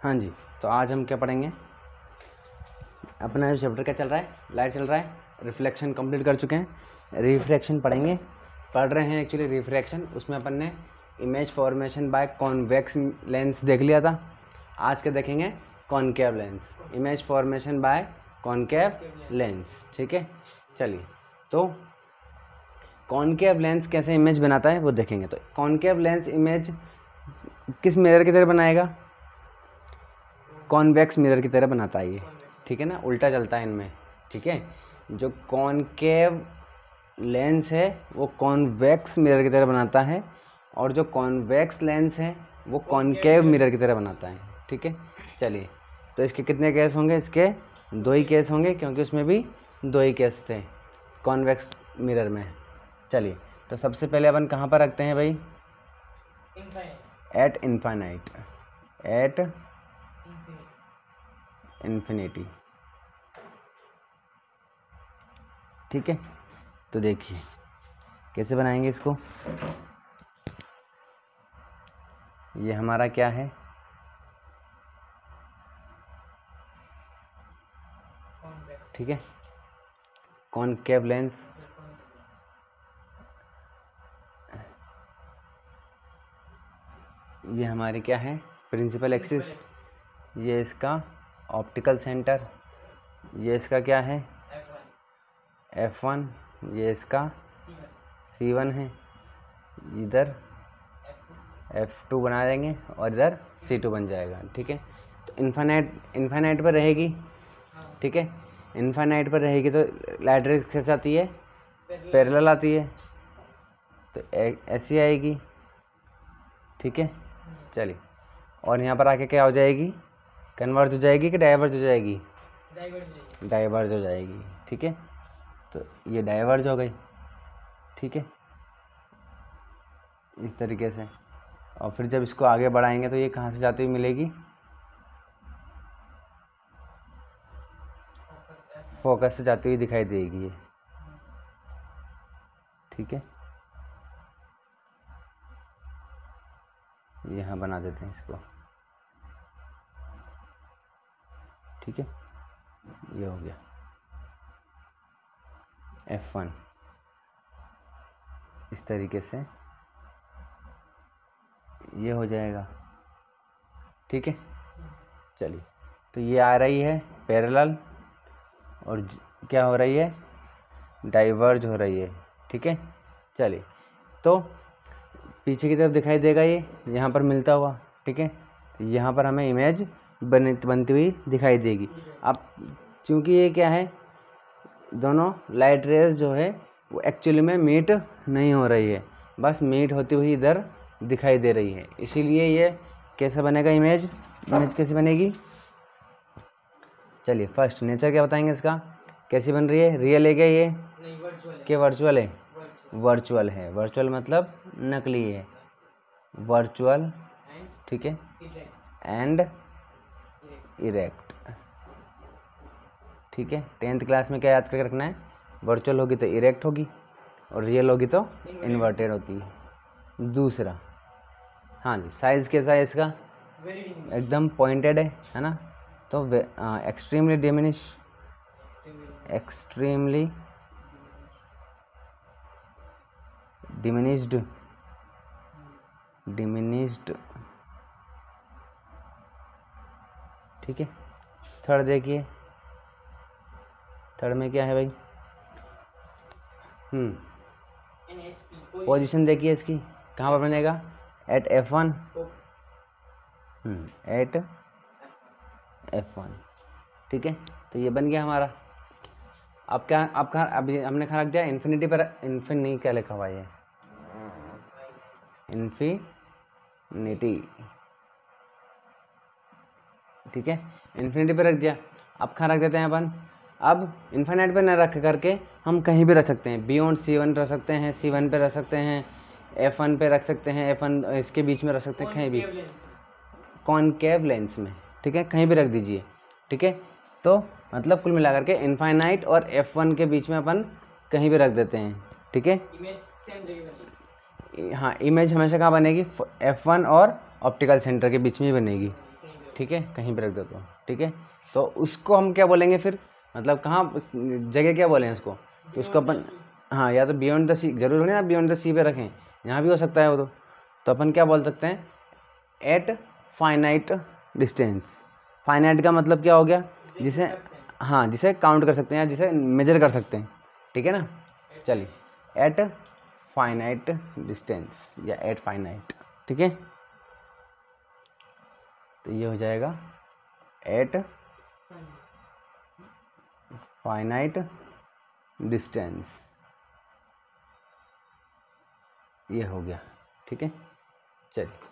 हाँ जी, तो आज हम क्या पढ़ेंगे? अपना चैप्टर क्या चल रहा है? लाइट चल रहा है। रिफ्लेक्शन कंप्लीट कर चुके हैं, रिफ्रैक्शन पढ़ेंगे। पढ़ रहे हैं एक्चुअली रिफ्रैक्शन। उसमें अपन ने image formation by convex lens देख लिया था। आज क्या देखेंगे? Concave lens, image formation by concave lens. ठीक है, चलिए। तो कॉनकेव लेंस कैसे इमेज बनाता है वो देखेंगे। तो कॉनकेव लेंस इमेज किस मिरर की तरह बनाएगा? कॉन्वेक्स मिरर की तरह बनाता है ये, ठीक है ना, उल्टा चलता है इनमें। ठीक है, जो कॉनकेव लेंस है वो कॉन्वेक्स मिरर की तरह बनाता है, और जो कॉन्वेक्स लेंस है वो कॉनकेव मिरर की तरह बनाता है। ठीक है, चलिए। तो इसके कितने केस होंगे? इसके दो ही केस होंगे, क्योंकि उसमें भी दो ही केस थे कॉन्वेक्स मिरर में। चलिए, तो सबसे पहले अपन कहाँ पर रखते हैं भाई? At infinite, at infinity. ठीक है, तो देखिए कैसे बनाएंगे इसको। ये हमारा क्या है? ठीक है, कॉनकेव लेंस। ये हमारी क्या है? Principal axis. ये इसका ऑप्टिकल सेंटर। ये इसका क्या है? F1। ये इसका C1 है। इधर F2 बना देंगे और इधर C2 बन जाएगा। ठीक है, तो इन्फाइनाइट पर रहेगी। ठीक है, इन्फाइनाइट पर रहेगी तो लाइट रेज कैसे आती है? पैरेलल आती है, तो ऐसी आएगी। ठीक है, चलिए। और यहाँ पर आके क्या हो जाएगी? कन्वर्ज हो जाएगी कि डाइवर्ज हो जाएगी? डाइवर्ज हो जाएगी। ठीक है, तो ये डाइवर्ज हो गई। ठीक है, इस तरीके से। और फिर जब इसको आगे बढ़ाएंगे तो ये कहाँ से जाती हुई मिलेगी? फोकस से जाती हुई दिखाई देगी ये। ठीक है, यहाँ बना देते हैं इसको। ठीक है, ये हो गया F1। इस तरीके से ये हो जाएगा। ठीक है, चलिए। तो ये आ रही है पैरेलल, और क्या हो रही है? डाइवर्ज हो रही है। ठीक है, चलिए। तो पीछे की तरफ दिखाई देगा ये यहाँ पर मिलता हुआ। ठीक है, यहाँ पर हमें इमेज बनती हुई दिखाई देगी। अब क्योंकि ये क्या है, दोनों लाइट रेज जो है वो एक्चुअली में मीट नहीं हो रही है, बस मीट होती हुई इधर दिखाई दे रही है, इसीलिए ये कैसा बनेगा इमेज कैसी बनेगी? चलिए, फर्स्ट नेचर क्या बताएंगे इसका, कैसी बन रही है? रियल है क्या ये? कि वर्चुअल है? वर्चुअल है। वर्चुअल मतलब नकली है, वर्चुअल। ठीक है, एंड इरेक्ट। ठीक है, 10th क्लास में क्या याद करके रखना है? वर्चुअल होगी तो इरेक्ट होगी, और रियल होगी तो इन्वर्टेड होती है। दूसरा, हाँ जी, साइज़ कैसा है इसका? एकदम पॉइंटेड है ना? तो एक्सट्रीमली डिमिनिश्ड। ठीक है, थर्ड देखिए, थर्ड में क्या है भाई? पोजीशन देखिए इसकी, कहाँ पर बनेगा? At F1। At F1। ठीक है, तो ये बन गया हमारा। अब क्या, अब कहाँ, अभी हमने कहाँ रख दिया? इन्फिनिटी पर। इन्फिनिटी क्या लिखा हुआ है? इन्फिनिटी। ठीक है, इन्फिनिटी पर रख दिया। अब कहाँ रख देते हैं अपन? अब इन्फिनिटी पर न रख करके हम कहीं भी रख सकते हैं। बियॉन्ड C1 रख सकते हैं, C1 पे रख सकते हैं, F1 पे रख सकते हैं, F1 इसके बीच में रख सकते हैं, कहीं भी कॉनकेव लेंस में। ठीक है, कहीं भी रख दीजिए। ठीक है, तो मतलब कुल मिलाकर के इनफाइनाइट और F1 के बीच में अपन कहीं भी रख देते हैं। ठीक है, हाँ, इमेज हमेशा कहाँ बनेगी? F1 और ऑप्टिकल सेंटर के बीच में ही बनेगी। ठीक है, कहीं पर रख दो ठीक है। तो उसको हम क्या बोलेंगे फिर, मतलब कहाँ जगह क्या बोलें उसको, तो उसको अपन, हाँ या तो बियॉन्ड द सी, जरूर नहीं ना बियॉन्ड द सी पे रखें, यहाँ भी हो सकता है वो तो अपन क्या बोल सकते हैं, एट फाइनाइट डिस्टेंस। फाइनाइट का मतलब क्या हो गया, जिसे, हाँ जिसे काउंट कर सकते हैं या जिसे मेजर कर सकते हैं, ठीक है ना। चलिए, एट फाइनाइट डिस्टेंस या एट फाइनाइट, ठीक है। तो ये हो जाएगा एट फाइनाइट डिस्टेंस, ये हो गया, ठीक है। चलिए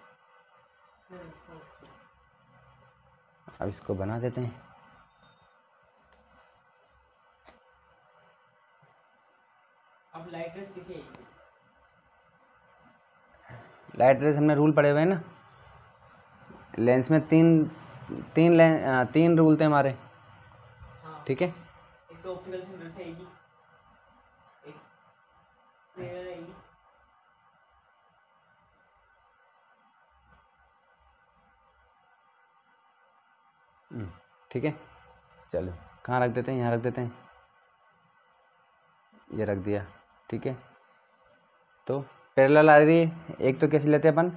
अब इसको बना देते हैं। अब लाइट रेस किसे आएगी? लाइट रेस हमने रूल पढ़े हुए हैं ना, लेंस में तीन रूल थे हमारे, हाँ ठीक है। एक तो ऑप्टिकल सेंटर से आएगी, एक प्लेयर आएगी, ठीक है। चलो कहाँ रख देते हैं, यहाँ रख देते हैं, ये रख दिया, ठीक है। तो पैरेलल आ रही है, एक तो कैसे लेते हैं अपन,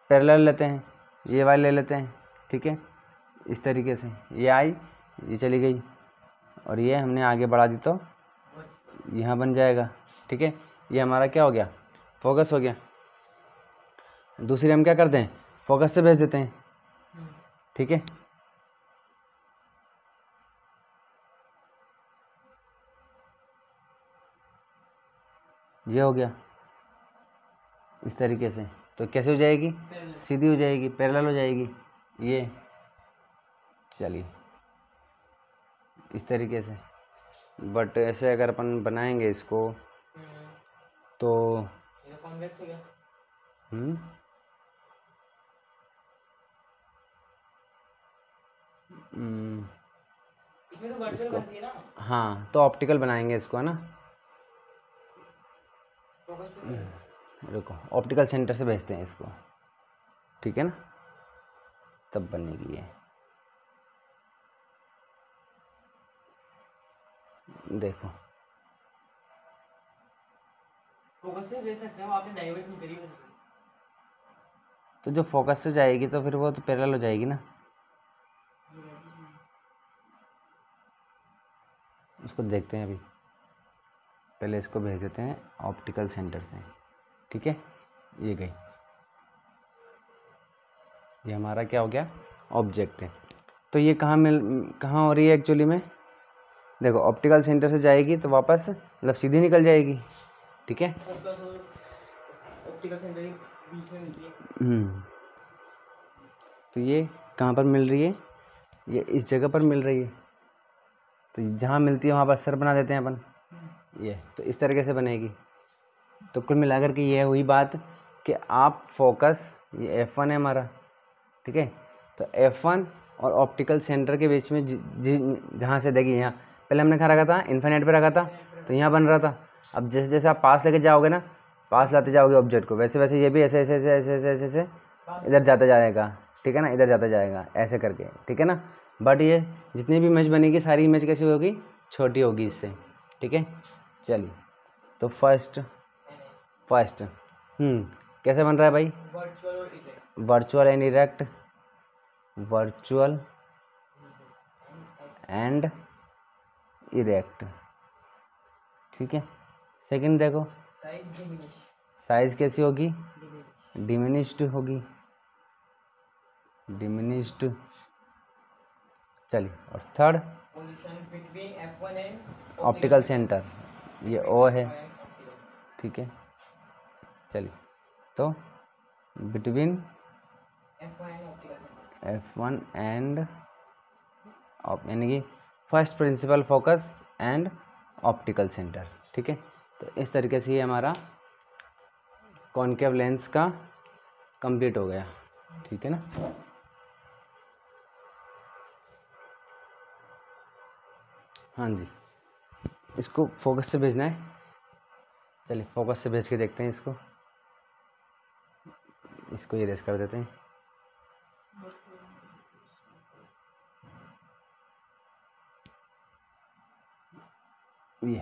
पैरेलल लेते हैं, ये वाली ले लेते हैं, ठीक है। इस तरीके से ये आई, ये चली गई, और ये हमने आगे बढ़ा दी तो यहाँ बन जाएगा, ठीक है। ये हमारा क्या हो गया, फोकस हो गया। दूसरी हम क्या करते हैं, फोकस से भेज देते हैं, ठीक है। ये हो गया इस तरीके से, तो कैसे हो जाएगी, सीधी हो जाएगी, पैरेलल हो जाएगी ये। चलिए इस तरीके से, बट ऐसे अगर अपन बनाएंगे इसको तो ये कॉन्वेक्स हो गया। हम्म इसमें तो वर्चुअल इसको, बनती है ना, हाँ तो ऑप्टिकल बनाएंगे इसको, है ना। फोकस पे रुको, ऑप्टिकल सेंटर से भेजते हैं इसको, ठीक है ना, तब बनेगी ये। देखो फोकस से भेज सकते हैं, वो आपने डाइवर्ट नहीं करी वैसे। तो जो फोकस से जाएगी तो फिर वो तो पैरेलल हो जाएगी ना, उसको देखते हैं अभी, पहले इसको भेज देते हैं ऑप्टिकल सेंटर से, ठीक है। ये गई, ये हमारा क्या हो गया, ऑब्जेक्ट है। तो ये कहाँ हो रही है एक्चुअली में, देखो ऑप्टिकल सेंटर से जाएगी तो वापस मतलब सीधी निकल जाएगी, ठीक है। फोकस और ऑप्टिकल सेंटर के बीच में मिलती है। तो ये कहाँ पर मिल रही है, ये इस जगह पर मिल रही है, तो जहाँ मिलती है वहाँ पर सर बना देते हैं अपन, ये तो इस तरीके से बनेगी। तो कुल मिलाकर के ये हुई बात कि आप फोकस, ये F1 है हमारा, ठीक है। तो F1 और ऑप्टिकल सेंटर के बीच में जहाँ से देखिए, यहाँ पहले हमने कहाँ रखा था, इन्फिनिट पे रखा था, तो यहाँ बन रहा था। अब जैसे जैसे आप पास लेके जाओगे ना, पास लाते जाओगे ऑब्जेक्ट को, वैसे वैसे ये भी ऐसे ऐसे ऐसे ऐसे ऐसे ऐसे ऐसे इधर जाता जाएगा, ठीक है ना, इधर जाता जाएगा ऐसे करके, ठीक है ना। बट ये जितनी भी इमेज बनेगी सारी इमेज कैसी होगी, छोटी होगी इससे, ठीक है। चलिए तो फर्स्ट कैसे बन रहा है भाई, वर्चुअल और erect, virtual and erect, virtual and erect, ठीक है। सेकंड देखो, साइज डिमिनिश, साइज कैसी होगी, डिमिनिश्ड होगी, डिमिनिश्ड। चलिए और third, position between F1 and optical centre, ये ओ है, ठीक है। चलिए तो बिटवीन F1 एंड यानी कि first principle focus and optical centre, ठीक है। तो इस तरीके से ये हमारा कॉनकेव लेंस का कंप्लीट हो गया, ठीक है ना। हाँ जी, इसको फोकस से भेजना है, चलिए फोकस से भेज के देखते हैं इसको इरेज कर देते हैं। ये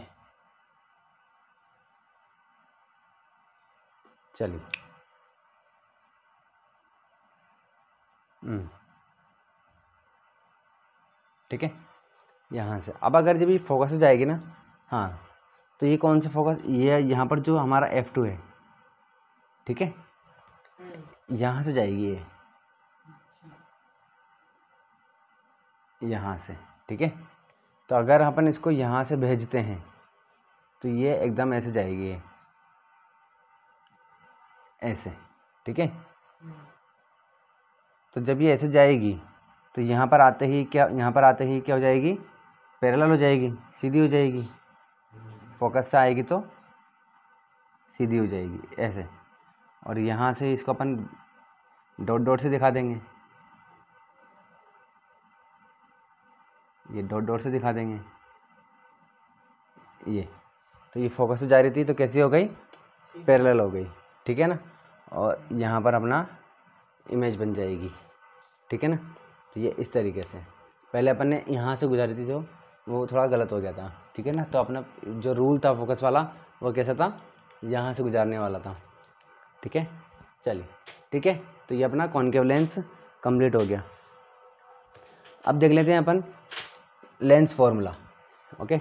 चलिए ठीक है। यहाँ से अब अगर जब ये फोकस से जाएगी ना, हाँ, तो ये कौन सा फोकस, ये यहाँ पर जो हमारा F2 है, ठीक है, यहाँ से जाएगी ये, यहाँ से, ठीक है। तो अगर अपन इसको यहाँ से भेजते हैं तो ये एकदम ऐसे जाएगी, ये ऐसे, ठीक है। तो जब ये ऐसे जाएगी तो यहाँ पर आते ही क्या, यहाँ पर आते ही क्या हो जाएगी, पैरेलल हो जाएगी, सीधी हो जाएगी। फोकस से आएगी तो सीधी हो जाएगी ऐसे, और यहाँ से इसको अपन डॉट डॉट से दिखा देंगे, ये डॉट डॉट से दिखा देंगे ये। तो ये फोकस से जा रही थी तो कैसी हो गई, पैरेलल हो गई, ठीक है ना। और यहाँ पर अपना इमेज बन जाएगी, ठीक है ना। तो ये इस तरीके से, पहले अपन ने यहाँ से गुजारी थी जो, वो थोड़ा गलत हो गया था, ठीक है ना। तो अपना जो रूल था फोकस वाला वो कैसा था, यहाँ से गुजारने वाला था, ठीक है। चलिए ठीक है, तो ये अपना कॉनकेव लेंस कंप्लीट हो गया। अब देख लेते हैं अपन lens formula. Okay,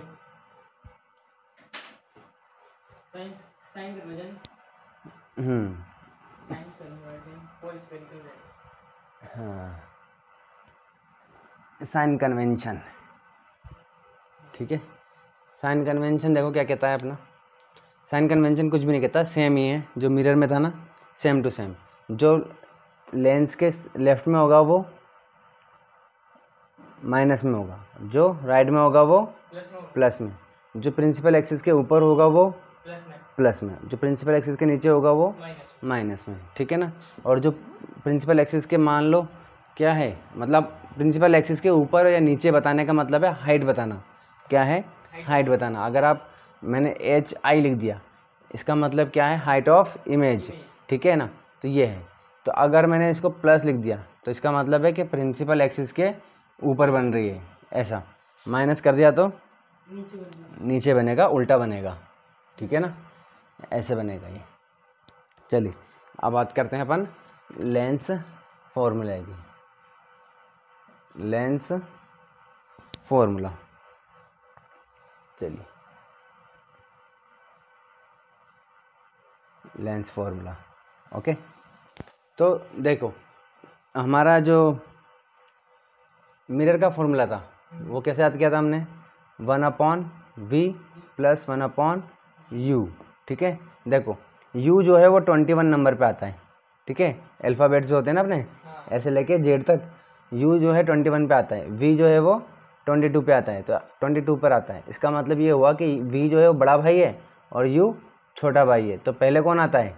sign conversion for spherical lens. हाँ, साइन कन्वेंशन, ठीक है। साइन कन्वेंशन देखो क्या कहता है अपना, साइन कन्वेंशन कुछ भी नहीं कहता, सेम ही है जो मिरर में था ना, सेम टू सेम। जो लेंस के लेफ्ट में होगा वो माइनस में होगा, जो राइट में होगा वो प्लस में, जो प्रिंसिपल एक्सिस के ऊपर होगा वो प्लस में, जो प्रिंसिपल एक्सिस के नीचे होगा वो माइनस में, ठीक है ना। और जो प्रिंसिपल एक्सिस के मान लो क्या है, मतलब प्रिंसिपल एक्सिस के ऊपर या नीचे बताने का मतलब है हाइट बताना, क्या है, हाइट बताना। अगर आप, मैंने HI लिख दिया, इसका मतलब क्या है, हाइट ऑफ इमेज, ठीक है ना। तो ये है। तो अगर मैंने इसको प्लस लिख दिया तो इसका मतलब है कि प्रिंसिपल एक्सिस के ऊपर बन रही है, ऐसा। माइनस कर दिया तो नीचे बनेगा, उल्टा बनेगा, ठीक है ना, ऐसे बनेगा ये। चलिए अब बात करते हैं अपन लेंस फॉर्मूला की, लेंस फॉर्मूला। चलिए लेंस फॉर्मूला, ओके। तो देखो हमारा जो मिरर का फॉर्मूला था वो कैसे याद किया था हमने, 1/v प्लस 1/u, ठीक है। देखो u जो है वो 21 नंबर पे आता है, ठीक है। अल्फ़ाबेट्स जो होते हैं ना अपने, ऐसे लेके जेड तक, u जो है 21 पे आता है, v जो है वो 22 पे आता है, तो 22 पर आता है। इसका मतलब ये हुआ कि v जो है वो बड़ा भाई है और u छोटा भाई है। तो पहले कौन आता है,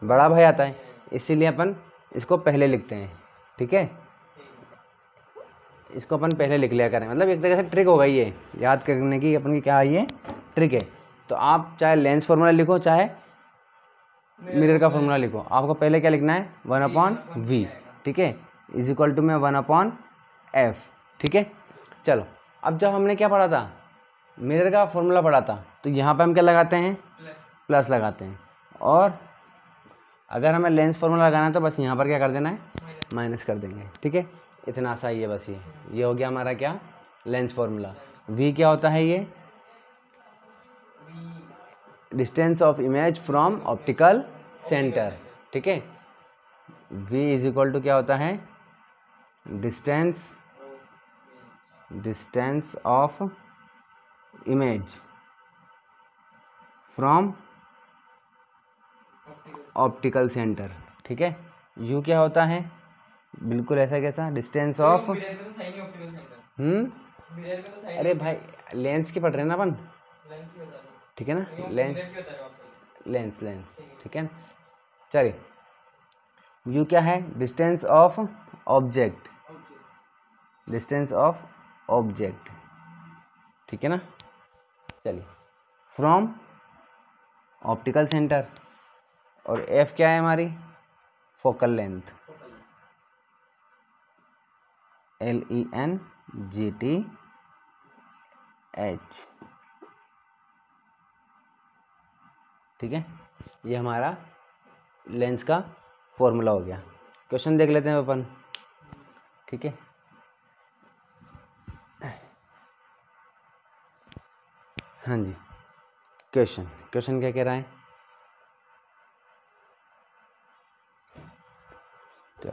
बड़ा भाई आता है, इसीलिए अपन इसको पहले लिखते हैं, ठीक है। इसको अपन पहले लिख लिया करें, मतलब एक तरह से ट्रिक होगा ये याद करने की, अपन की क्या ये ट्रिक है। तो आप चाहे लेंस फॉर्मूला लिखो चाहे मिरर का फॉर्मूला लिखो, आपको पहले क्या लिखना है, 1/v, ठीक है, इज इक्वल टू में 1/f, ठीक है। चलो अब जब हमने क्या पढ़ा था, मिरर का फॉर्मूला पढ़ा था, तो यहाँ पे हम क्या लगाते हैं, प्लस लगाते हैं। और अगर हमें लेंस फॉर्मूला लगाना है तो बस यहाँ पर क्या कर देना है, माइनस कर देंगे, ठीक है। इतना सा ही है बस, ये हो गया हमारा क्या, लेंस फॉर्मूला। v क्या होता है, ये distance of image from optical centre, ठीक है। v इज इक्वल टू क्या होता है, distance of image from optical centre, ठीक है। u क्या होता है, बिल्कुल ऐसा कैसा, डिस्टेंस ऑफ, अरे भाई लेंस की पढ़ रहे हैं ना अपन, ठीक है ना, लेंस, ठीक है ना। चलिए u क्या है, distance of object, distance of object, ठीक है ना। चलिए फ्रॉम ऑप्टिकल सेंटर, और f क्या है हमारी, फोकल लेंथ, LENGTH, ठीक है, ये हमारा लेंस का फॉर्मूला हो गया। क्वेश्चन देख लेते हैं अपन, ठीक है। हाँ जी, क्वेश्चन क्या कह रहा है, चलो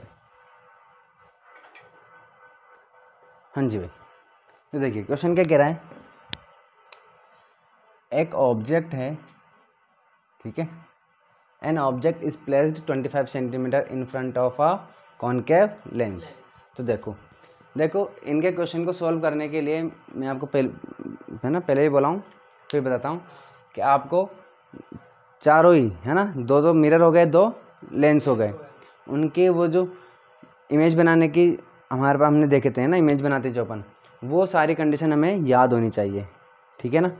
हाँ जी भाई, तो देखिए क्वेश्चन क्या कह रहा है, एक ऑब्जेक्ट है, ठीक है, an object is placed 25 centimetre in front of a concave lens. तो देखो इनके क्वेश्चन को सॉल्व करने के लिए मैं आपको पहले ही बोला हूँ, फिर बताता हूँ कि आपको चारों ही है ना, दो मिरर हो गए, दो लेंस हो गए, उनके वो जो इमेज बनाने की हमारे पास हमने देखे थे ना, इमेज बनाते जो अपन, वो सारी कंडीशन हमें याद होनी चाहिए, ठीक है ना।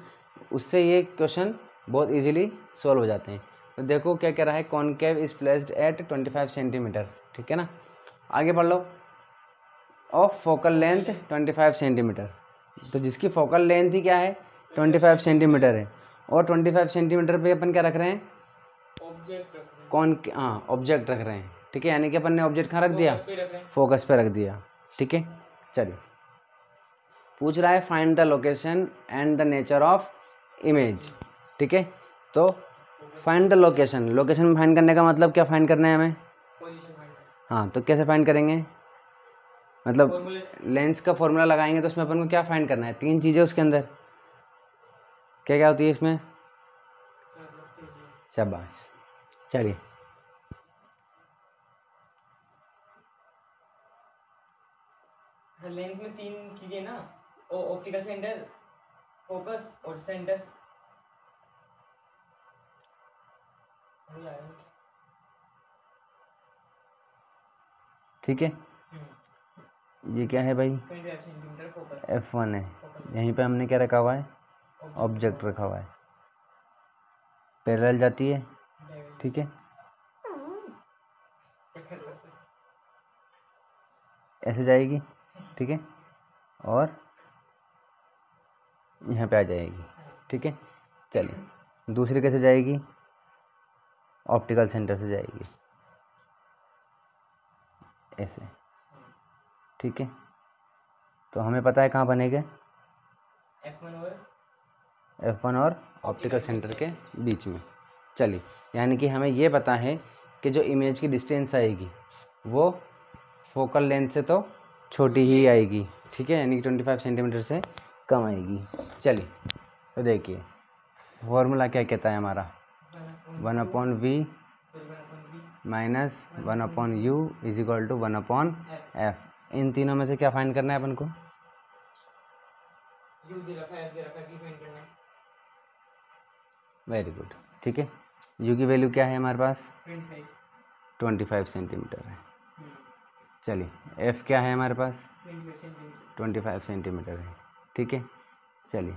उससे ये क्वेश्चन बहुत इजीली सॉल्व हो जाते हैं। तो देखो क्या कह रहा है, concave is placed at 25 centimetre, ठीक है ना। आगे बढ़ लो, ऑफ फोकल लेंथ 25 सेंटीमीटर, तो जिसकी फोकल लेंथ ही क्या है 25 सेंटीमीटर है, और 25 सेंटीमीटर पे अपन क्या रख रहे हैं, ऑब्जेक्ट रख रहे हैं, ठीक है। यानी कि अपन ने ऑब्जेक्ट कहाँ रख दिया, फोकस पे रख दिया, ठीक है। चलिए, पूछ रहा है find the location and the nature of image, ठीक है। तो फाइंड द लोकेशन फाइंड करने का मतलब क्या, फाइंड करना है हमें, हाँ, तो कैसे फाइंड करेंगे, मतलब लेंस का फॉर्मूला लगाएंगे तो उसमें अपन को क्या फाइंड करना है, 3 चीज़ें उसके अंदर, क्या क्या होती है इसमें, शाबाश। चलिए, लेंस में 3 चीजें ना, ऑप्टिकल सेंटर, फोकस और सेंटर। ठीक है, ये क्या है भाई, 25 सेंटीमीटर फोकस, F1 है, यहीं पे हमने क्या रखा हुआ है, ऑब्जेक्ट रखा हुआ है, पैरेलल जाती है, ठीक है, ऐसे जाएगी, ठीक है, और यहाँ पे आ जाएगी, ठीक है। चलिए, दूसरी कैसे जाएगी, ऑप्टिकल सेंटर से जाएगी, ऐसे, ठीक है। तो हमें पता है कहाँ बनेगा, F1 और ऑप्टिकल सेंटर के बीच में। चलिए, यानी कि हमें ये पता है कि जो इमेज की डिस्टेंस आएगी वो फोकल लेंथ से तो छोटी ही आएगी, ठीक है, यानी कि 25 सेंटीमीटर से कम आएगी। चलिए, तो देखिए फॉर्मूला क्या कहता है हमारा, 1/v minus 1/u is equal to 1/f। इन तीनों में से क्या फाइंड करना है अपन को, वेरी गुड, ठीक है। u की वैल्यू क्या है हमारे पास, 25 सेंटीमीटर है। चलिए, f क्या है हमारे पास, 25 सेंटीमीटर है, ठीक है। चलिए,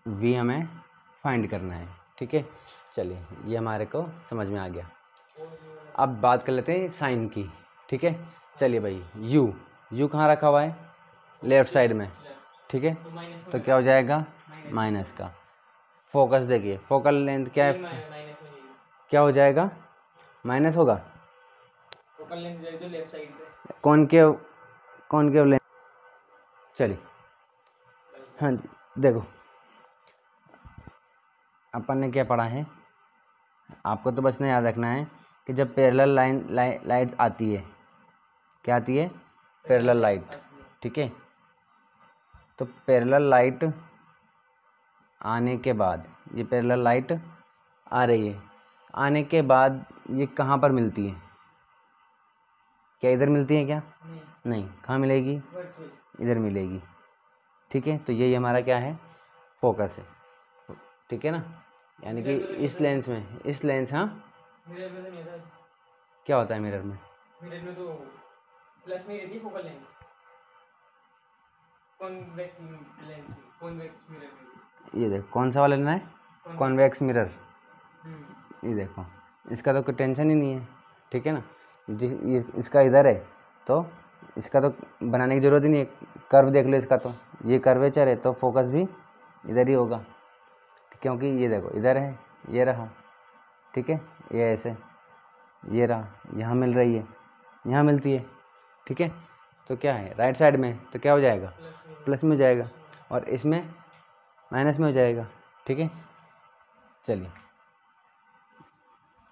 v हमें फाइंड करना है, ठीक है। चलिए, ये हमारे को समझ में आ गया। अब बात कर लेते हैं साइन की, ठीक है। चलिए भाई, u कहाँ रखा हुआ है, लेफ्ट साइड में, ठीक है, तो क्या हो जाएगा, माइनस का। फोकस देखिए, फोकल लेंथ क्या है, क्या हो जाएगा, माइनस होगा, फोकल लेंथ जो लेफ्ट साइड पे, कॉनकेव लेंथ। चलिए, हाँ जी, देखो अपन ने क्या पढ़ा है, आपको तो बस इतना याद रखना है कि जब पैरेलल लाइट आती है, क्या आती है, पैरेलल लाइट, ठीक है। तो पैरेलल लाइट आने के बाद, ये पैरेलल लाइट आ रही है, आने के बाद ये कहाँ पर मिलती है, क्या इधर मिलती है क्या, नहीं, कहाँ मिलेगी, इधर मिलेगी, ठीक है। तो यही हमारा क्या है, फोकस है, ठीक है ना। यानी कि इस लेंस में, इस लेंस, हाँ, मिरर में तो नहीं था, क्या होता है मिरर में तो प्लस में रहती है focal length, convex lens, convex mirror में। ये देखो कौन सा वाला लेना है, कॉन्वेक्स मिरर, ये देखो इसका तो कोई टेंशन ही नहीं है, ठीक है ना। ये इसका इधर है तो इसका तो बनाने की ज़रूरत ही नहीं है, कर्व देख लो इसका, तो ये कर्वेचर है तो फोकस भी इधर ही होगा, क्योंकि ये देखो इधर है, ये रहा, ठीक है, ये ऐसे, ये रहा, यहाँ मिल रही है, यहाँ मिलती है, ठीक है। तो क्या है राइट साइड में, तो क्या हो जाएगा, प्लस में हो जाएगा, और इसमें माइनस में हो जाएगा, ठीक है। चलिए,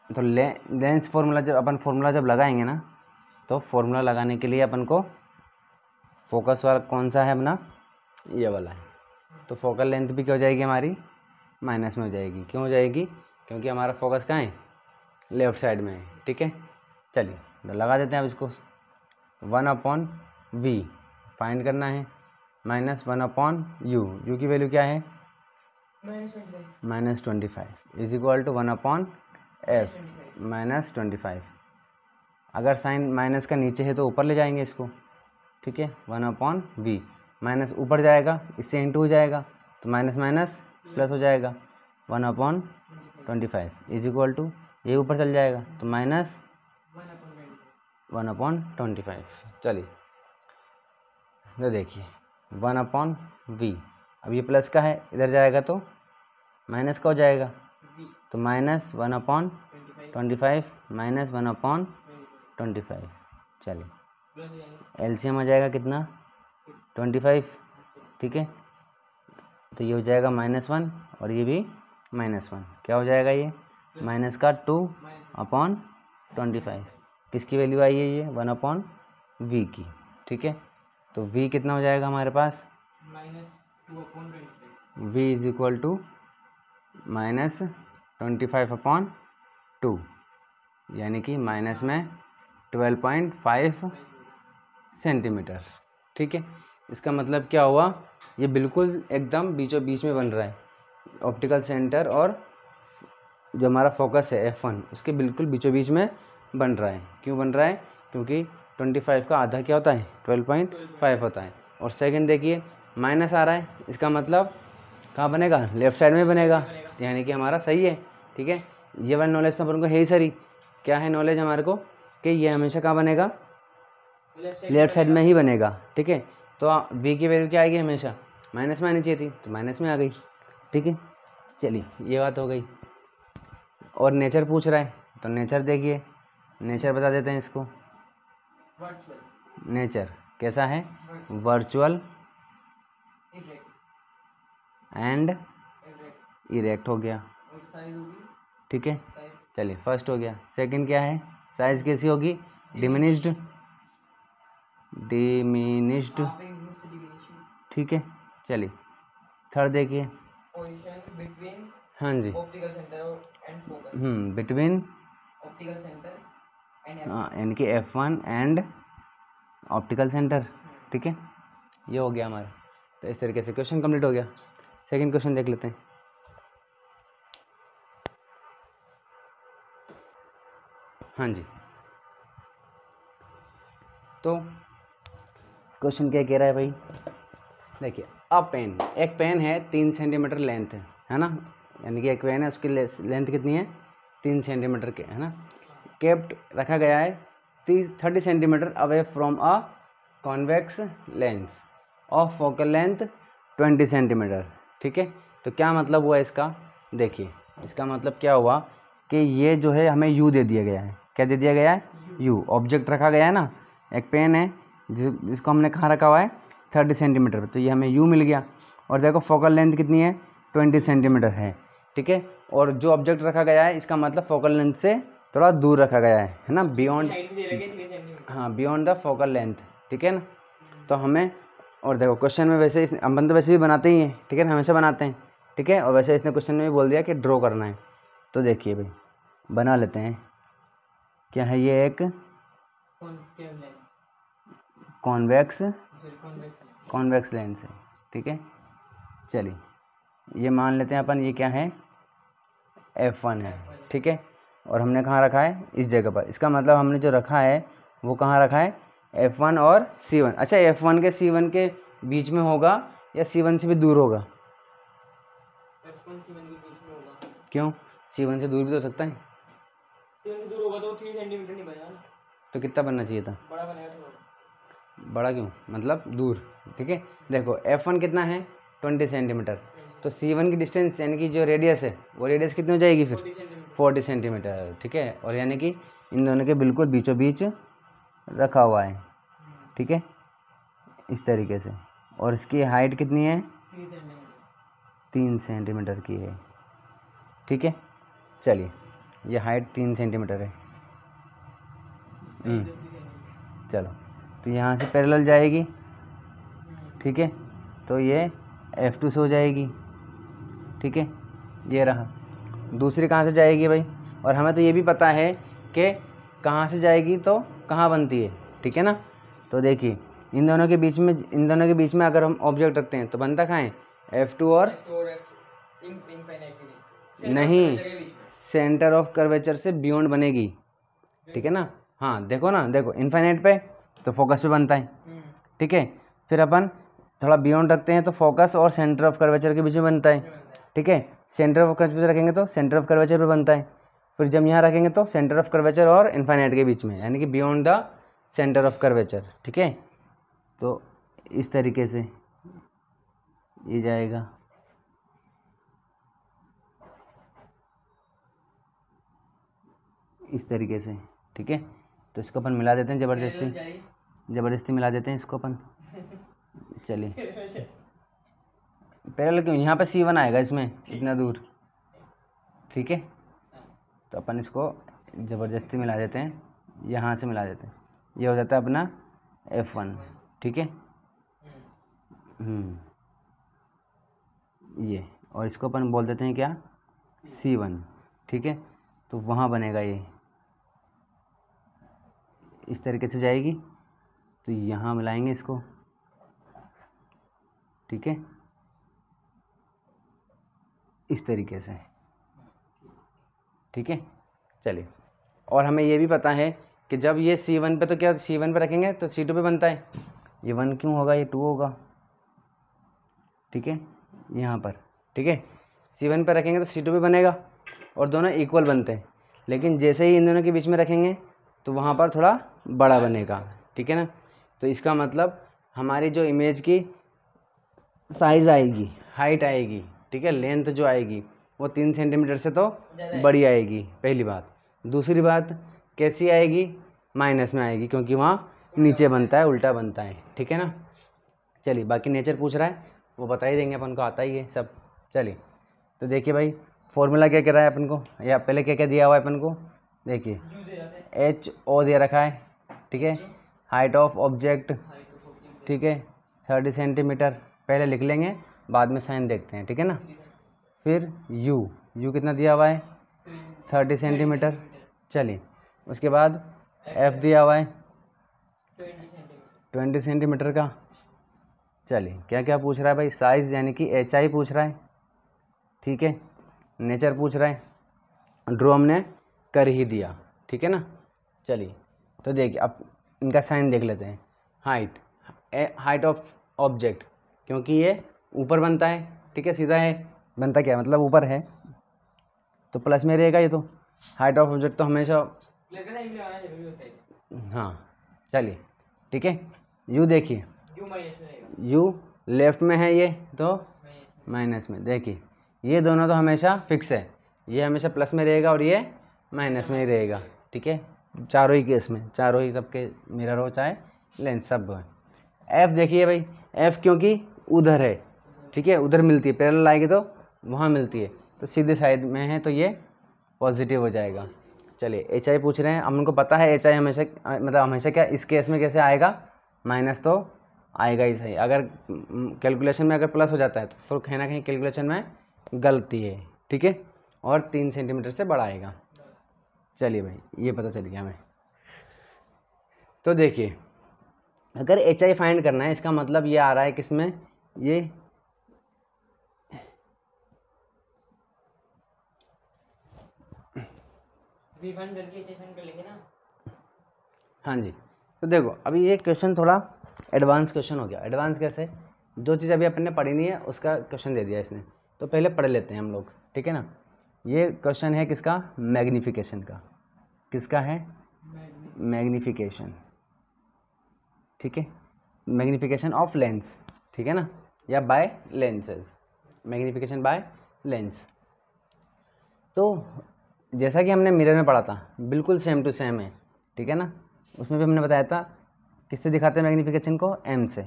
तो लेंस फार्मूला जब अपन फार्मूला जब लगाएंगे ना, तो फार्मूला लगाने के लिए अपन को फोकस वाला कौन सा है अपना, ये वाला है। तो फोकल लेंथ भी क्या हो जाएगी हमारी, माइनस में हो जाएगी। क्यों हो जाएगी, क्योंकि हमारा फोकस कहाँ है, लेफ्ट साइड में है, ठीक है। चलिए तो लगा देते हैं अब इसको। 1/v फाइंड करना है, -1/u, u की वैल्यू क्या है, -25 इज इक्वल टू 1/f -25। अगर साइन माइनस का नीचे है तो ऊपर ले जाएंगे इसको, ठीक है। 1/v, माइनस ऊपर जाएगा, इससे इंटू हो जाएगा, तो माइनस माइनस प्लस हो जाएगा, 1/25 इज इक्वल टू, ये ऊपर चल जाएगा तो -1/25। चलिए तो देखिए 1/v, अब ये प्लस का है, इधर जाएगा तो माइनस का हो जाएगा, तो -1/25 -1/25। चलिए एलसीएम आ जाएगा कितना, 25, ठीक है। तो ये हो जाएगा -1 और ये भी -1, क्या हो जाएगा ये, माइनस का 2/25। किसकी वैल्यू आई है ये, 1/v की, ठीक है। तो v कितना हो जाएगा हमारे पास, v इज इक्वल टू -25/2, यानी कि माइनस में 12.5 सेंटीमीटर, ठीक है। इसका मतलब क्या हुआ, ये बिल्कुल एकदम बीचों बीच में बन रहा है, ऑप्टिकल सेंटर और जो हमारा फोकस है F1 उसके बिल्कुल बीचों बीच में बन रहा है। क्यों बन रहा है, क्योंकि 25 का आधा क्या होता है, 12.5 होता है। और सेकंड देखिए माइनस आ रहा है, इसका मतलब कहाँ बनेगा, लेफ्ट साइड में बनेगा, यानी कि हमारा सही है, ठीक है। ये वाला नॉलेज तो अपन को है ही सही, क्या है नॉलेज हमारे को, कि ये हमेशा कहाँ बनेगा, लेफ्ट साइड में ही बनेगा, ठीक है। तो v की वैल्यू क्या आएगी, हमेशा माइनस में आनी चाहिए थी, तो माइनस में आ गई, ठीक है। चलिए ये बात हो गई। और नेचर पूछ रहा है, तो नेचर देखिए, नेचर बता देते हैं इसको। नेचर कैसा है, वर्चुअल एंड इरेक्ट हो गया, ठीक है। चलिए फर्स्ट हो गया। सेकंड क्या है, साइज कैसी होगी, डिमिनिश्ड, ठीक है। चलिए थर्ड देखिए, हाँ जी, बिटवीन, हाँ यानी कि F1 एंड ऑप्टिकल सेंटर, ठीक है। ये हो गया हमारा। तो इस तरीके से क्वेश्चन कंप्लीट हो गया। सेकंड क्वेश्चन देख लेते हैं। हाँ जी, तो क्वेश्चन क्या कह रहा है भाई, देखिए अ पेन, एक पेन है 3 सेंटीमीटर लेंथ है ना, यानी कि एक पेन है उसकी लेंथ कितनी है, 3 सेंटीमीटर के, है ना। केप्ट रखा गया है 30 centimetre away from a convex lens of focal length 20 centimetre, ठीक है। तो क्या मतलब हुआ इसका, देखिए इसका मतलब क्या हुआ कि ये जो है हमें u दे दिया गया है, क्या दे दिया गया है, u ऑब्जेक्ट रखा गया है ना, एक पेन है जिसको हमने कहाँ रखा हुआ है 30 सेंटीमीटर पर, तो ये हमें u मिल गया। और देखो फोकल लेंथ कितनी है, 20 सेंटीमीटर है, ठीक है। और जो ऑब्जेक्ट रखा गया है इसका मतलब फोकल लेंथ से थोड़ा दूर रखा गया है ना, बियॉन्ड, हाँ बियॉन्ड द फोकल लेंथ, ठीक है ना। तो हमें, और देखो क्वेश्चन में वैसे अपन तो वैसे भी बनाते ही हैं, ठीक है ना, हमेशा बनाते हैं, ठीक है। और वैसे इसने क्वेश्चन में भी बोल दिया कि ड्रॉ करना है, तो देखिए भाई बना लेते हैं। क्या है ये, एक कॉन्वेक्स लेंस है, ठीक है। चलिए ये मान लेते हैं अपन, ये क्या है, F1 है, ठीक है। और हमने कहाँ रखा है, इस जगह पर, इसका मतलब हमने जो रखा है वो कहाँ रखा है, F1 और C1। अच्छा F1 के C1 के बीच में होगा या C1 से भी दूर होगा, F1 C1 के बीच में होगा, क्यों, C1 से दूर भी तो हो सकता है, C1 से दूर होगा तो 3 सेंटीमीटर नहीं बनेगा ना, तो कितना बनना चाहिए था, बड़ा बनेगा थोड़ा, बड़ा क्यों, मतलब दूर, ठीक है। देखो F1 कितना है 20 सेंटीमीटर, तो C1 की डिस्टेंस यानी कि जो रेडियस है वो रेडियस कितनी हो जाएगी फिर 40 सेंटीमीटर। 40 सेंटीमीटर, ठीक है। और यानी कि इन दोनों के बिल्कुल बीचों बीच रखा हुआ है, ठीक है, इस तरीके से। और इसकी हाइट कितनी है 3 सेंटीमीटर। 3 सेंटीमीटर की है, ठीक है। चलिए ये हाइट 3 सेंटीमीटर है। इसका 3 सेंटीमीटर। चलो तो यहाँ से पैरेलल जाएगी, ठीक है, तो ये F2 से हो जाएगी, ठीक है, ये रहा। दूसरी कहाँ से जाएगी भाई, और हमें तो ये भी पता है कि कहाँ से जाएगी तो कहाँ बनती है, ठीक है ना। तो देखिए इन दोनों के बीच में अगर हम ऑब्जेक्ट रखते हैं तो बनता कहाँ है F2 और इनफाइनाइट के बीच। नहीं, के बीच में। सेंटर ऑफ कर्वेचर से बियॉन्ड बनेगी, ठीक है ना। हाँ देखो ना, देखो इनफाइनाइट पे तो फोकस पे बनता है, ठीक है। फिर अपन थोड़ा बियॉन्ड रखते हैं तो फोकस और सेंटर ऑफ कर्वेचर के बीच में बनता है, ठीक है। सेंटर ऑफ कर्वेचर रखेंगे तो सेंटर ऑफ कर्वेचर पे बनता है। फिर जब यहाँ रखेंगे तो सेंटर ऑफ कर्वेचर और इनफाइनाइट के बीच में, यानी कि beyond the centre of curvature, ठीक है। तो इस तरीके से ये जाएगा, इस तरीके से, ठीक है। तो इसको अपन मिला देते हैं ज़बरदस्ती मिला देते हैं इसको अपन। चलिए पैरेलल क्यों, यहाँ पे C1 आएगा इसमें इतना दूर, ठीक है। तो अपन इसको ज़बरदस्ती मिला देते हैं, यहाँ से मिला देते हैं, ये हो जाता है अपना F1, ठीक है। ये, और इसको अपन बोल देते हैं क्या C1, ठीक है। तो वहाँ बनेगा ये इस तरीके से जाएगी, तो यहाँ मिलाएंगे इसको, ठीक है, इस तरीके से, ठीक है। चलिए, और हमें ये भी पता है कि जब ये C1 पे, तो क्या C1 पे रखेंगे तो C2 पे बनता है, ये 1 क्यों होगा, ये 2 होगा, ठीक है, यहाँ पर, ठीक है। C1 पे रखेंगे तो C2 पे बनेगा और दोनों इक्वल बनते हैं। लेकिन जैसे ही इन दोनों के बीच में रखेंगे तो वहाँ पर थोड़ा बड़ा बनेगा, ठीक है ना। तो इसका मतलब हमारी जो इमेज की साइज़ आएगी, हाइट आएगी, ठीक है, लेंथ जो आएगी वो 3 सेंटीमीटर से तो बड़ी आएगी, पहली बात। दूसरी बात कैसी आएगी, माइनस में आएगी, क्योंकि वहाँ नीचे बनता है, उल्टा बनता है, ठीक है ना। चलिए बाकी नेचर पूछ रहा है वो बता ही देंगे, अपन को आता ही है सब। चलिए तो देखिए भाई फॉर्मूला क्या कह रहा है अपन को, या पहले क्या क्या दिया हुआ है अपन को, देखिए HO दे रखा है, ठीक है। हाइट ऑफ ऑब्जेक्ट, ठीक है, 30 सेंटीमीटर, पहले लिख लेंगे बाद में साइन देखते हैं, ठीक है ना। फिर U कितना दिया हुआ है 30 सेंटीमीटर। चलिए उसके बाद F दिया हुआ है 20 सेंटीमीटर का। चलिए क्या क्या पूछ रहा है भाई, साइज़ यानी कि HI पूछ रहा है, ठीक है। नेचर पूछ रहा है, ड्रॉ हमने कर ही दिया, ठीक है ना। चलिए तो देखिए अब इनका साइन देख लेते हैं। हाइट ऑफ ऑब्जेक्ट, क्योंकि ये ऊपर बनता है, ठीक है, सीधा है, बनता क्या मतलब ऊपर है तो प्लस में रहेगा ये तो। हाइट ऑफ ऑब्जेक्ट तो हमेशा प्लस का साइन भी लगाना जरूरी होता है। हाँ चलिए ठीक है। U देखिए, U माइनस में रहेगा, U लेफ्ट में है ये तो माइनस में। देखिए ये दोनों तो हमेशा फिक्स है, ये हमेशा प्लस में रहेगा और ये माइनस में ही रहेगा, ठीक है, चारों ही केस में, चारों ही सबके मिरर हो चाहे लेंस सब हो। F देखिए भाई, F क्योंकि उधर है, ठीक है, उधर मिलती है, पैरेलल आएगी तो वहाँ मिलती है, तो सीधे साइड में है तो ये पॉजिटिव हो जाएगा। चलिए HI पूछ रहे हैं, हम उनको पता है HI हमेशा मतलब हमेशा क्या इस केस में कैसे आएगा, माइनस तो आएगा ही सही। अगर कैलकुलेशन में अगर प्लस हो जाता है तो फिर कहीं ना कहीं कैलकुलेशन में गलती है, ठीक है, और 3 सेंटीमीटर से बड़ा आएगा। चलिए भाई ये पता चल गया हमें। तो देखिए अगर HI फाइंड करना है, इसका मतलब ये आ रहा है किसमें, ये V फाइंड करके HI फाइंड कर लेंगे ना। हाँ जी। तो देखो अभी ये क्वेश्चन थोड़ा एडवांस क्वेश्चन हो गया। एडवांस कैसे, जो चीज़ अभी अपन ने पढ़ी नहीं है उसका क्वेश्चन दे दिया इसने, तो पहले पढ़ लेते हैं हम लोग, ठीक है ना। ये क्वेश्चन है किसका, मैग्नीफिकेशन का। किसका है, मैग्नीफिकेशन, ठीक है, मैग्नीफिकेशन ऑफ लेंस, ठीक है ना, या by lenses. Magnification by lens. तो जैसा कि हमने मिरर में पढ़ा था बिल्कुल सेम टू सेम है, ठीक है ना। उसमें भी हमने बताया था किससे दिखाते हैं मैग्नीफिकेशन को, एम से।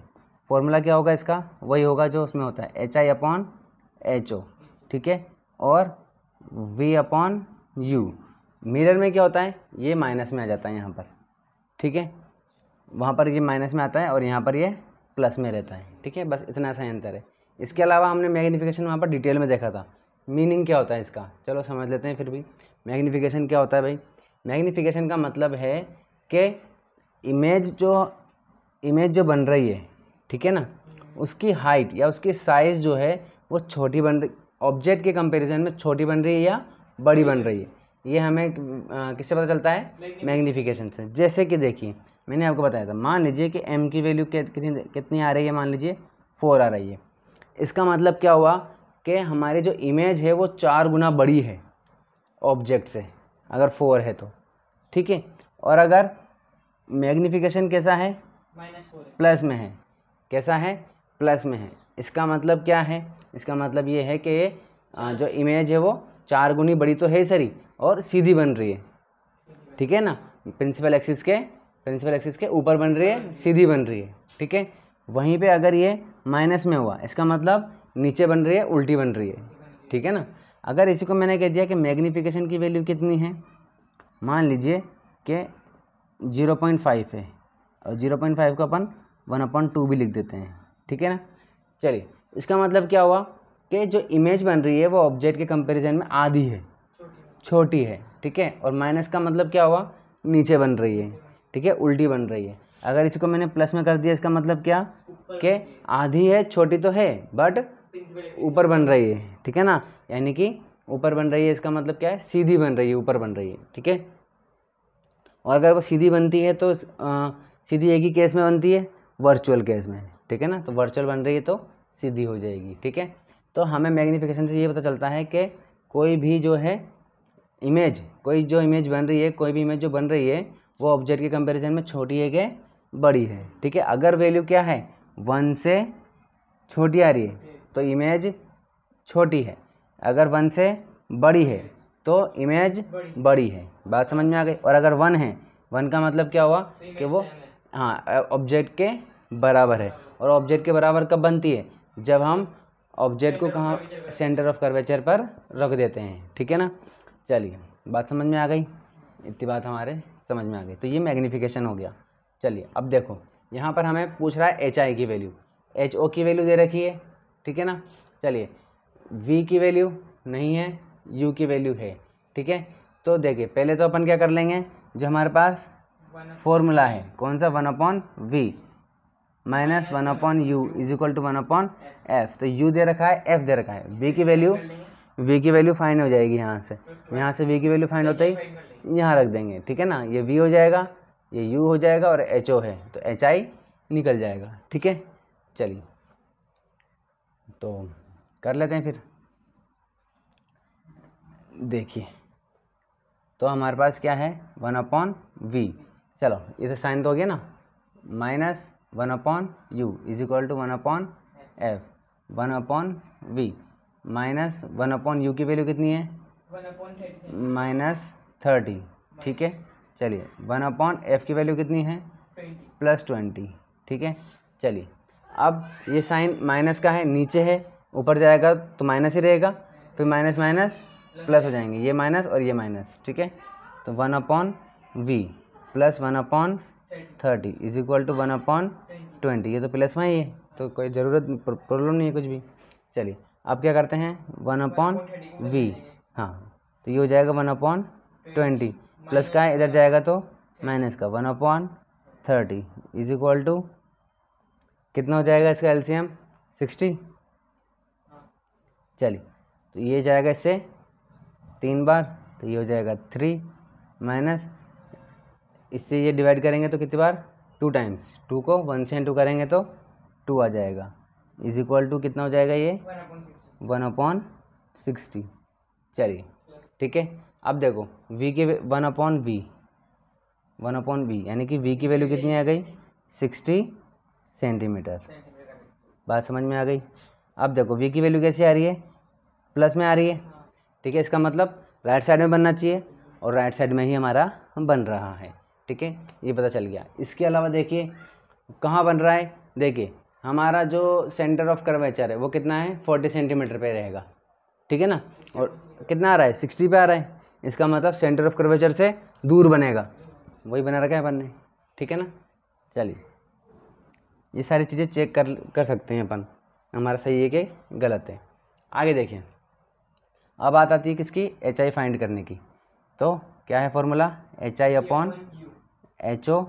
फॉर्मूला क्या होगा इसका, वही होगा जो उसमें होता है HI/HO, ठीक है, और V/U। मिरर में क्या होता है, ये माइनस में आ जाता है यहाँ पर, ठीक है, वहाँ पर ये माइनस में आता है और यहाँ पर ये प्लस में रहता है, ठीक है, बस इतना सा अंतर है। इसके अलावा हमने मैग्नीफिकेशन वहाँ पर डिटेल में देखा था, मीनिंग क्या होता है इसका, चलो समझ लेते हैं फिर भी। मैग्नीफिकेशन क्या होता है भाई, मैग्नीफिकेशन का मतलब है कि इमेज जो बन रही है, ठीक है ना, उसकी हाइट या उसकी साइज़ जो है वो छोटी बन रही, ऑब्जेक्ट के कंपैरिजन में छोटी बन रही है या बड़ी बन रही है, ये हमें किससे पता चलता है, मैग्नीफिकेशन से। जैसे कि देखिए मैंने आपको बताया था, मान लीजिए कि m की वैल्यू कितनी आ रही है, मान लीजिए 4 आ रही है। इसका मतलब क्या हुआ कि हमारी जो इमेज है वो 4 गुना बड़ी है ऑब्जेक्ट से, अगर 4 है तो, ठीक है। और अगर मैग्नीफिकेशन कैसा है, -4 है, प्लस में है, कैसा है, प्लस में है। इसका मतलब क्या है, इसका मतलब ये है कि जो इमेज है वो 4 गुनी बड़ी तो है सही और सीधी बन रही है, ठीक है ना, प्रिंसिपल एक्सिस के ऊपर बन रही है, सीधी बन रही है, ठीक है। वहीं पे अगर ये माइनस में हुआ, इसका मतलब नीचे बन रही है, उल्टी बन रही है, ठीक है ना। अगर इसी को मैंने कह दिया कि मैग्नीफिकेशन की वैल्यू कितनी है, मान लीजिए कि 0.5 है, और 0.5 को अपन 1/2 भी लिख देते हैं, ठीक है ना। चलिए, इसका मतलब क्या हुआ कि जो इमेज बन रही है वो ऑब्जेक्ट के कंपैरिजन में आधी है, छोटी है, ठीक है। और माइनस का मतलब क्या हुआ, नीचे बन रही है, ठीक है, उल्टी बन रही है। अगर इसको मैंने प्लस में कर दिया, इसका मतलब क्या कि आधी है, छोटी तो है बट ऊपर बन रही है, ठीक है ना, यानी कि ऊपर बन रही है, इसका मतलब क्या है, सीधी बन रही है, ऊपर बन रही है, ठीक है। और अगर वो सीधी बनती है तो सीधी एक ही केस में बनती है, वर्चुअल केस में, ठीक है ना। तो वर्चुअल बन रही है तो सीधी हो जाएगी, ठीक है। तो हमें मैग्नीफिकेशन से ये पता चलता है कि कोई भी जो है इमेज, कोई जो इमेज बन रही है, कोई भी इमेज जो बन रही है वो ऑब्जेक्ट के कंपैरिजन में छोटी है कि बड़ी है, ठीक है। अगर वैल्यू क्या है, 1 से छोटी आ रही है तो इमेज छोटी है, अगर 1 से बड़ी है तो इमेज बड़ी है, बात समझ में आ गई। और अगर 1 है, 1 का मतलब क्या हुआ कि वो हाँ ऑब्जेक्ट के बराबर है। और ऑब्जेक्ट के बराबर कब बनती है, जब हम ऑब्जेक्ट को कहाँ, सेंटर ऑफ कर्वेचर पर रख देते हैं, ठीक है ना। चलिए, बात समझ में आ गई, इतनी बात हमारे समझ में आ गई। तो ये मैग्नीफिकेशन हो गया। चलिए अब देखो, यहाँ पर हमें पूछ रहा है HI की वैल्यू, HO की वैल्यू दे रखी है, ठीक है ना। चलिए, V की वैल्यू नहीं है, U की वैल्यू है, ठीक है। तो देखिए पहले तो अपन क्या कर लेंगे, जो हमारे पास फॉर्मूला है कौन सा, 1/V minus 1/U is equal to 1/F। तो U दे रखा है, F दे रखा है, V की वैल्यू फाइंड हो जाएगी यहाँ से V की वैल्यू फाइंड होते ही यहाँ रख देंगे, ठीक है ना। ये V हो जाएगा, ये U हो जाएगा और HO है तो HI निकल जाएगा, ठीक है। चलिए तो कर लेते हैं फिर। देखिए तो हमारे पास क्या है, 1/V, चलो इसे साइन तो हो गया ना, minus 1/U is equal to 1/F, 1/V minus 1/U की वैल्यू कितनी है, -30, ठीक है। चलिए 1/F की वैल्यू कितनी है, +20, ठीक है। चलिए अब ये साइन माइनस का है, नीचे है, ऊपर जाएगा तो माइनस ही रहेगा, फिर माइनस माइनस प्लस हो जाएंगे, ये माइनस और ये माइनस, ठीक है। तो 1/V plus 1/30 is equal to 1/20, ये तो प्लस में ही है तो कोई ज़रूरत प्रॉब्लम नहीं है कुछ भी। चलिए अब क्या करते हैं, 1/V, हाँ तो ये हो जाएगा 1/20, प्लस का है इधर जाएगा तो माइनस का, 1/30 इज इक्वल टू कितना हो जाएगा इसका एलसीएम, 60। चलिए तो ये जाएगा इससे 3 बार, तो ये हो जाएगा 3 माइनस, इससे ये डिवाइड करेंगे तो कितनी बार, 2 टाइम्स, 2 को 1 से 2 करेंगे तो 2 आ जाएगा, इज इक्वल टू कितना हो जाएगा ये 1/60। चलिए ठीक है। अब देखो v के 1/V यानी कि v की वैल्यू कितनी आ गई, 60 सेंटीमीटर, बात समझ में आ गई। अब देखो v की वैल्यू कैसी आ रही है, प्लस में आ रही है, ठीक है। इसका मतलब राइट साइड में बनना चाहिए और राइट साइड में ही हमारा बन रहा है, ठीक है, ये पता चल गया। इसके अलावा देखिए कहाँ बन रहा है, देखिए हमारा जो सेंटर ऑफ कर्वेचर है वो कितना है, 40 सेंटीमीटर पे रहेगा, ठीक है ना, और कितना आ रहा है, 60 पे आ रहा है। इसका मतलब सेंटर ऑफ कर्वेचर से दूर बनेगा, वही बना रखा है अपन ने, ठीक है ना। चलिए ये सारी चीज़ें चेक कर सकते हैं अपन, हमारा सही है कि गलत है। आगे देखिए, अब बात आती है किसकी, एच आई फाइंड करने की। तो क्या है formula, H I upon H O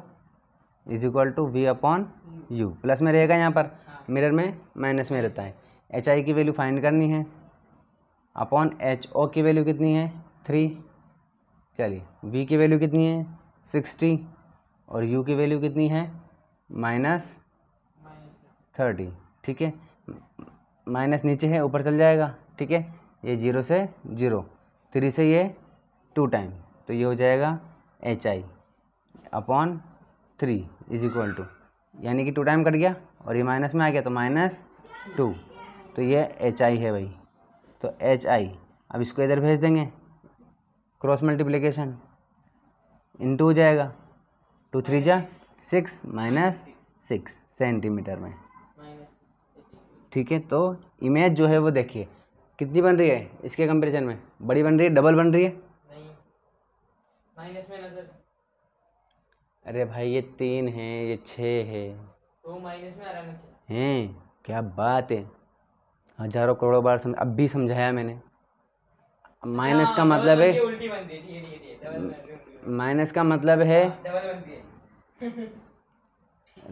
is equal to V upon U, plus में रहेगा यहाँ पर, मिरर में माइनस में रहता है। एच आई की वैल्यू फाइंड करनी है, अपॉन एच ओ की वैल्यू कितनी है 3, चलिए वी की वैल्यू कितनी है 60 और यू की वैल्यू कितनी है -30, ठीक है। माइनस नीचे है ऊपर चल जाएगा, ठीक है, ये 0 से 0, 3 से ये 2 टाइम, तो ये हो जाएगा H I upon 3 is equal to, यानी कि 2 टाइम कट गया और ये माइनस में आ गया तो -2, तो ये एच आई है भाई। तो एच आई, अब इसको इधर भेज देंगे, क्रॉस मल्टीप्लिकेशन, इनटू हो जाएगा, 2 3 जा 6 -6 सेंटीमीटर में, ठीक है। तो इमेज जो है वो देखिए कितनी बन रही है इसके कंपैरिजन में, बड़ी बन रही है, डबल बन रही है, नहीं माइनस में नजर, अरे भाई ये 3 है ये 6 है, तो माइनस में आ रहा है, हैं क्या बात है, हजारों करोड़ों बार अब भी समझाया मैंने। माइनस का मतलब है, उल्टी बन रही है, ठीक है ठीक है, डबल बन रही है, माइनस का मतलब है, डबल बन रही है।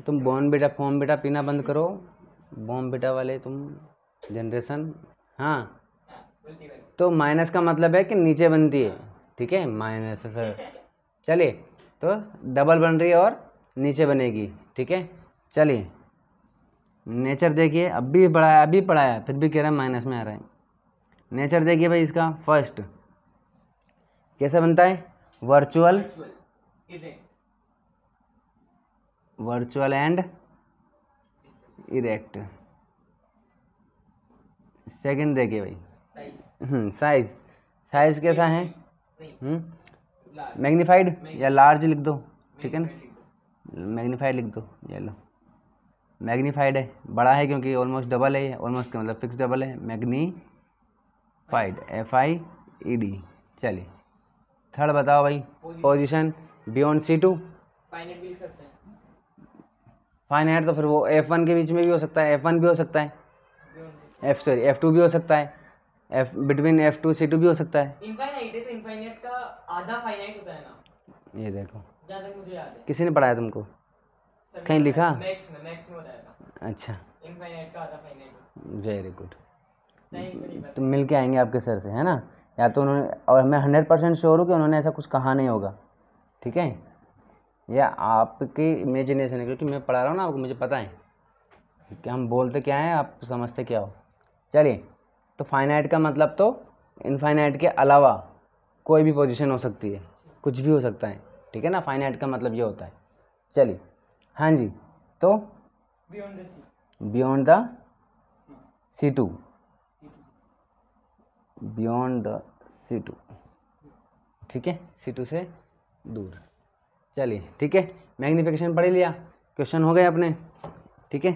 तुम बॉर्नविटा फॉर्मविटा पीना बंद करो, बॉर्नविटा वाले तुम जनरेशन, हाँ। उल्टी बन, तो माइनस का मतलब है कि नीचे बनती है, ठीक है, माइनस सर, चलिए तो डबल बन रही है और नीचे बनेगी, ठीक है। चलिए नेचर देखिए, अभी पढ़ाया फिर भी कह रहा है माइनस में आ रहा है। नेचर देखिए भाई इसका, फर्स्ट कैसे बनता है, वर्चुअल एंड इरेक्ट। सेकंड देखिए भाई, साइज कैसा है, मैग्नीफाइड या लार्ज लिख दो, ठीक है ना, मैग्नीफाइड लिख दो, ये लो मैग्नीफाइड है, बड़ा है क्योंकि ऑलमोस्ट डबल है, ऑलमोस्ट का मतलब फिक्स डबल है, मैग्नीफाइड FIED। चलिए थर्ड बताओ भाई, पोजीशन बियॉन्ड C2, फाइनाइट भी लिख सकते हैं, फाइनाइट तो फिर वो F1 के बीच में भी हो सकता है, F1 भी हो सकता है, F2 भी हो सकता है, बिटवीन F2 C2 भी हो सकता है। इनफाइनाइट है तो इनफाइनाइट का आधा फाइनाइट होता है ना, ये देखो जहाँ तक मुझे याद है, किसी ने पढ़ाया तुमको, सर कहीं लिखा, मैक्स में बताया था, अच्छा इनफाइनाइट का आधा फाइनाइट, वेरी गुड, सही को नहीं पता, तो मिल के आएंगे आपके सर से, है ना, या तो उन्होंने, और मैं 100% श्योर हूँ कि उन्होंने ऐसा कुछ कहा नहीं होगा, ठीक है, या आपकी इमेजिनेशन है, क्योंकि मैं पढ़ा रहा हूँ ना आपको, मुझे पता है कि हम बोलते क्या हैं आप समझते क्या हो। चलिए तो फाइनाइट का मतलब तो इनफाइनाइट के अलावा कोई भी पोजीशन हो सकती है, कुछ भी हो सकता है, ठीक है ना, फाइनाइट का मतलब ये होता है। चलिए हाँ जी, तो beyond the C2, beyond the C2, ठीक है, C2 से दूर। चलिए ठीक है, मैग्नीफिकेशन पढ़ लिया, क्वेश्चन हो गए अपने, ठीक है।